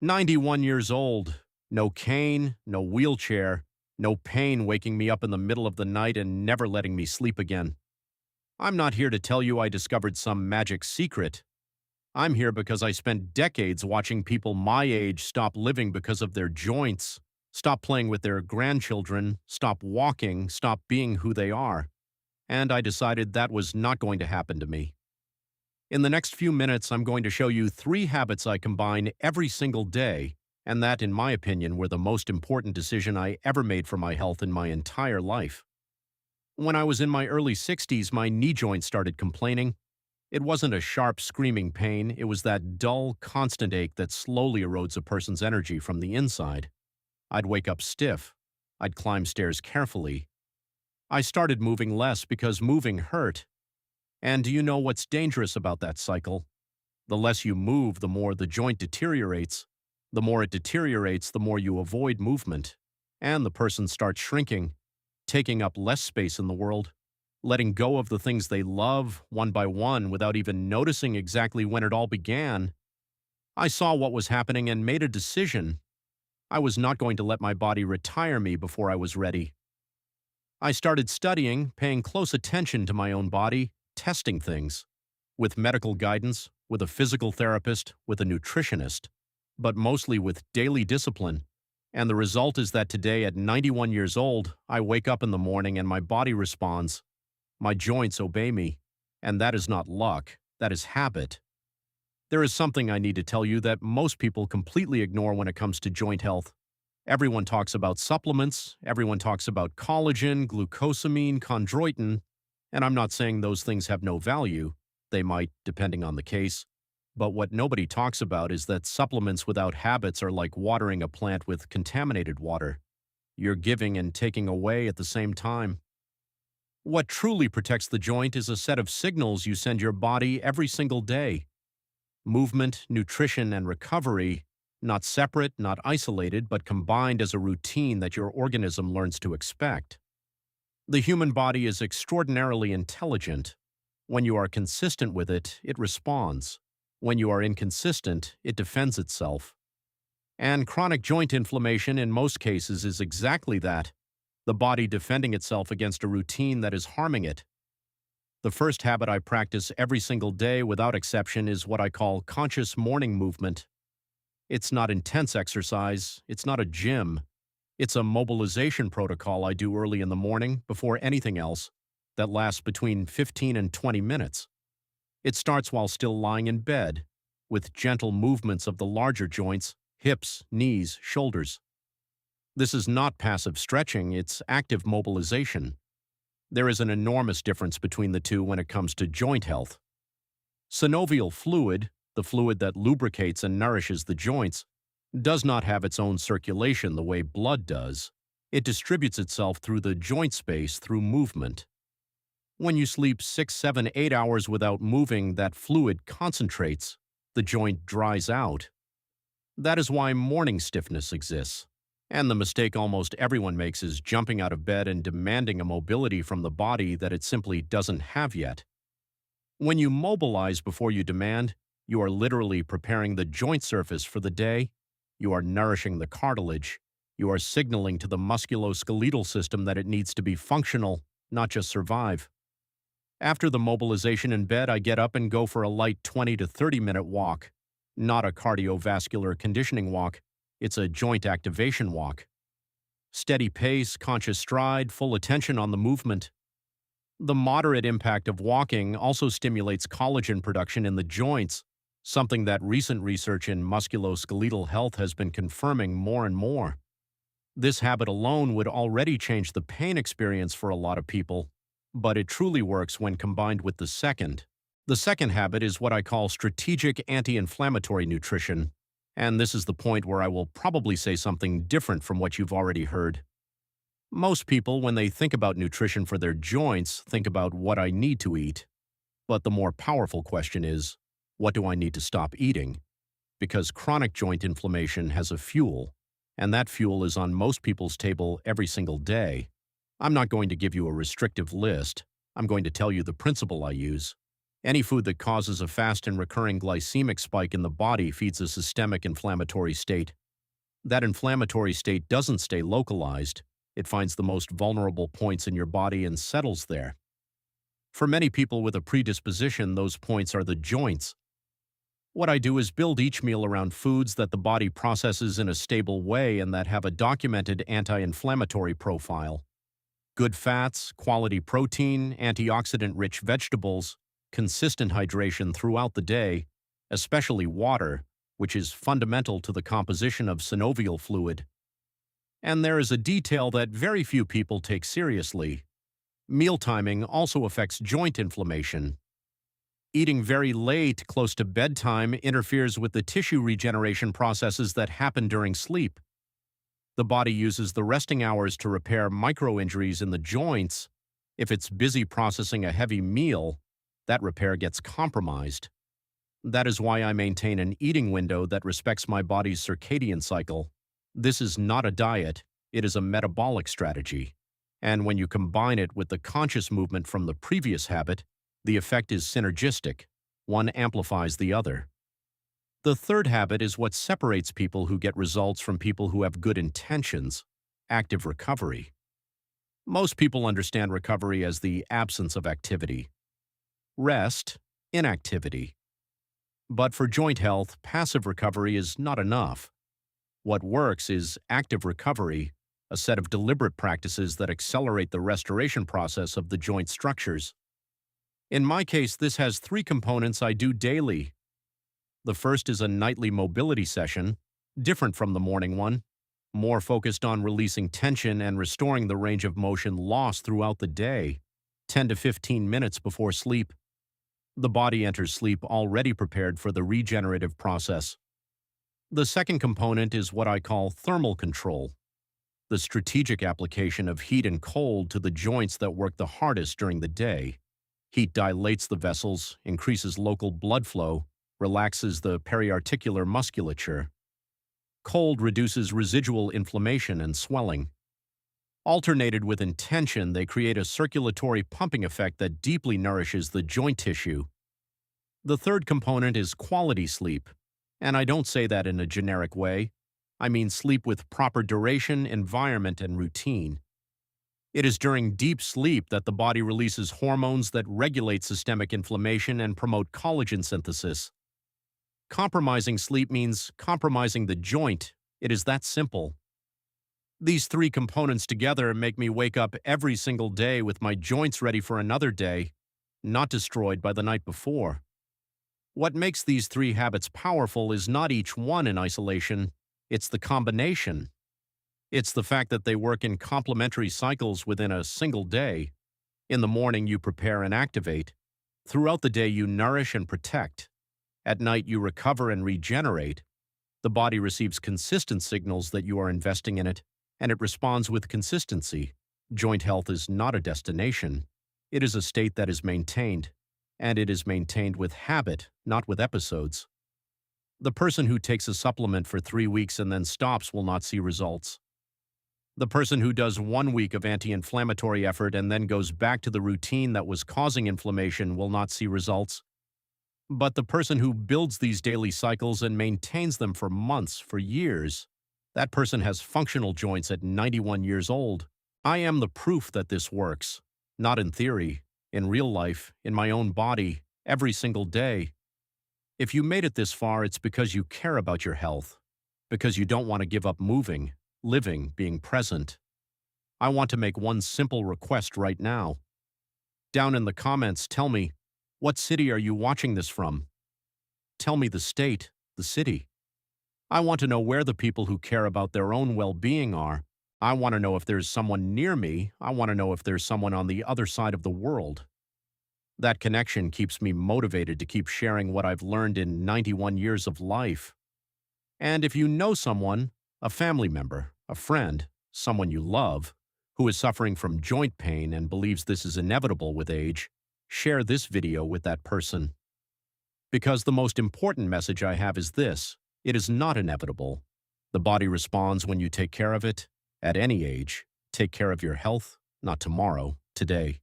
91 years old, no cane, no wheelchair, no pain waking me up in the middle of the night and never letting me sleep again. I'm not here to tell you I discovered some magic secret. I'm here because I spent decades watching people my age stop living because of their joints, stop playing with their grandchildren, stop walking, stop being who they are. And I decided that was not going to happen to me. In the next few minutes, I'm going to show you 3 habits I combine every single day, and that, in my opinion, were the most important decision I ever made for my health in my entire life. When I was in my early 60s, my knee joint started complaining. It wasn't a sharp, screaming pain, it was that dull, constant ache that slowly erodes a person's energy from the inside. I'd wake up stiff. I'd climb stairs carefully. I started moving less because moving hurt. And do you know what's dangerous about that cycle? The less you move, the more the joint deteriorates. The more it deteriorates, the more you avoid movement. And the person starts shrinking, taking up less space in the world, letting go of the things they love one by one without even noticing exactly when it all began. I saw what was happening and made a decision. I was not going to let my body retire me before I was ready. I started studying, paying close attention to my own body, testing things, with medical guidance, with a physical therapist, with a nutritionist, but mostly with daily discipline. And the result is that today, at 91 years old, I wake up in the morning and my body responds. My joints obey me. And that is not luck, that is habit. There is something I need to tell you that most people completely ignore when it comes to joint health. Everyone talks about supplements, everyone talks about collagen, glucosamine, chondroitin, and I'm not saying those things have no value. They might, depending on the case. But what nobody talks about is that supplements without habits are like watering a plant with contaminated water. You're giving and taking away at the same time. What truly protects the joint is a set of signals you send your body every single day. Movement, nutrition, and recovery, not separate, not isolated, but combined as a routine that your organism learns to expect. The human body is extraordinarily intelligent. When you are consistent with it, it responds. When you are inconsistent, it defends itself. And chronic joint inflammation in most cases is exactly that, the body defending itself against a routine that is harming it. The first habit I practice every single day without exception is what I call conscious morning movement. It's not intense exercise, it's not a gym. It's a mobilization protocol I do early in the morning before anything else that lasts between 15 and 20 minutes. It starts while still lying in bed, with gentle movements of the larger joints, hips, knees, shoulders. This is not passive stretching, it's active mobilization. There is an enormous difference between the two when it comes to joint health. Synovial fluid, the fluid that lubricates and nourishes the joints, does not have its own circulation the way blood does. It distributes itself through the joint space through movement. When you sleep 6, 7, 8 hours without moving, that fluid concentrates. The joint dries out. That is why morning stiffness exists. And the mistake almost everyone makes is jumping out of bed and demanding a mobility from the body that it simply doesn't have yet. When you mobilize before you demand, you are literally preparing the joint surface for the day. You are nourishing the cartilage. You are signaling to the musculoskeletal system that it needs to be functional, not just survive. After the mobilization in bed, I get up and go for a light 20 to 30-minute walk. Not a cardiovascular conditioning walk. It's a joint activation walk. Steady pace, conscious stride, full attention on the movement. The moderate impact of walking also stimulates collagen production in the joints, something that recent research in musculoskeletal health has been confirming more and more. This habit alone would already change the pain experience for a lot of people, but it truly works when combined with the second. The second habit is what I call strategic anti-inflammatory nutrition, and this is the point where I will probably say something different from what you've already heard. Most people, when they think about nutrition for their joints, think about what I need to eat. But the more powerful question is, what do I need to stop eating? Because chronic joint inflammation has a fuel, and that fuel is on most people's table every single day. I'm not going to give you a restrictive list. I'm going to tell you the principle I use. Any food that causes a fast and recurring glycemic spike in the body feeds a systemic inflammatory state. That inflammatory state doesn't stay localized. It finds the most vulnerable points in your body and settles there. For many people with a predisposition, those points are the joints. What I do is build each meal around foods that the body processes in a stable way and that have a documented anti-inflammatory profile. Good fats, quality protein, antioxidant-rich vegetables, consistent hydration throughout the day, especially water, which is fundamental to the composition of synovial fluid. And there is a detail that very few people take seriously. Meal timing also affects joint inflammation. Eating very late, close to bedtime, interferes with the tissue regeneration processes that happen during sleep. The body uses the resting hours to repair micro-injuries in the joints. If it's busy processing a heavy meal, that repair gets compromised. That is why I maintain an eating window that respects my body's circadian cycle. This is not a diet, it is a metabolic strategy. And when you combine it with the conscious movement from the previous habit, the effect is synergistic. One amplifies the other. The third habit is what separates people who get results from people who have good intentions: active recovery. Most people understand recovery as the absence of activity. Rest, inactivity. But for joint health, passive recovery is not enough. What works is active recovery, a set of deliberate practices that accelerate the restoration process of the joint structures. In my case, this has 3 components I do daily. The first is a nightly mobility session, different from the morning one, more focused on releasing tension and restoring the range of motion lost throughout the day, 10 to 15 minutes before sleep. The body enters sleep already prepared for the regenerative process. The second component is what I call thermal control, the strategic application of heat and cold to the joints that work the hardest during the day. Heat dilates the vessels, increases local blood flow, relaxes the periarticular musculature. Cold reduces residual inflammation and swelling. Alternated with intention, they create a circulatory pumping effect that deeply nourishes the joint tissue. The third component is quality sleep, and I don't say that in a generic way. I mean sleep with proper duration, environment, and routine. It is during deep sleep that the body releases hormones that regulate systemic inflammation and promote collagen synthesis. Compromising sleep means compromising the joint. It is that simple. These 3 components together make me wake up every single day with my joints ready for another day, not destroyed by the night before. What makes these 3 habits powerful is not each one in isolation, it's the combination. It's the fact that they work in complementary cycles within a single day. In the morning, you prepare and activate. Throughout the day, you nourish and protect. At night, you recover and regenerate. The body receives consistent signals that you are investing in it, and it responds with consistency. Joint health is not a destination. It is a state that is maintained, and it is maintained with habit, not with episodes. The person who takes a supplement for 3 weeks and then stops will not see results. The person who does 1 week of anti-inflammatory effort and then goes back to the routine that was causing inflammation will not see results. But the person who builds these daily cycles and maintains them for months, for years, that person has functional joints at 91 years old. I am the proof that this works, not in theory, in real life, in my own body, every single day. If you made it this far, it's because you care about your health, because you don't want to give up moving, living, being present. I want to make one simple request right now. Down in the comments, tell me, what city are you watching this from? Tell me the state, the city. I want to know where the people who care about their own well-being are. I want to know if there's someone near me. I want to know if there's someone on the other side of the world. That connection keeps me motivated to keep sharing what I've learned in 91 years of life. And if you know someone, a family member, a friend, someone you love, who is suffering from joint pain and believes this is inevitable with age, share this video with that person. Because the most important message I have is this: it is not inevitable. The body responds when you take care of it, at any age. Take care of your health, not tomorrow, today.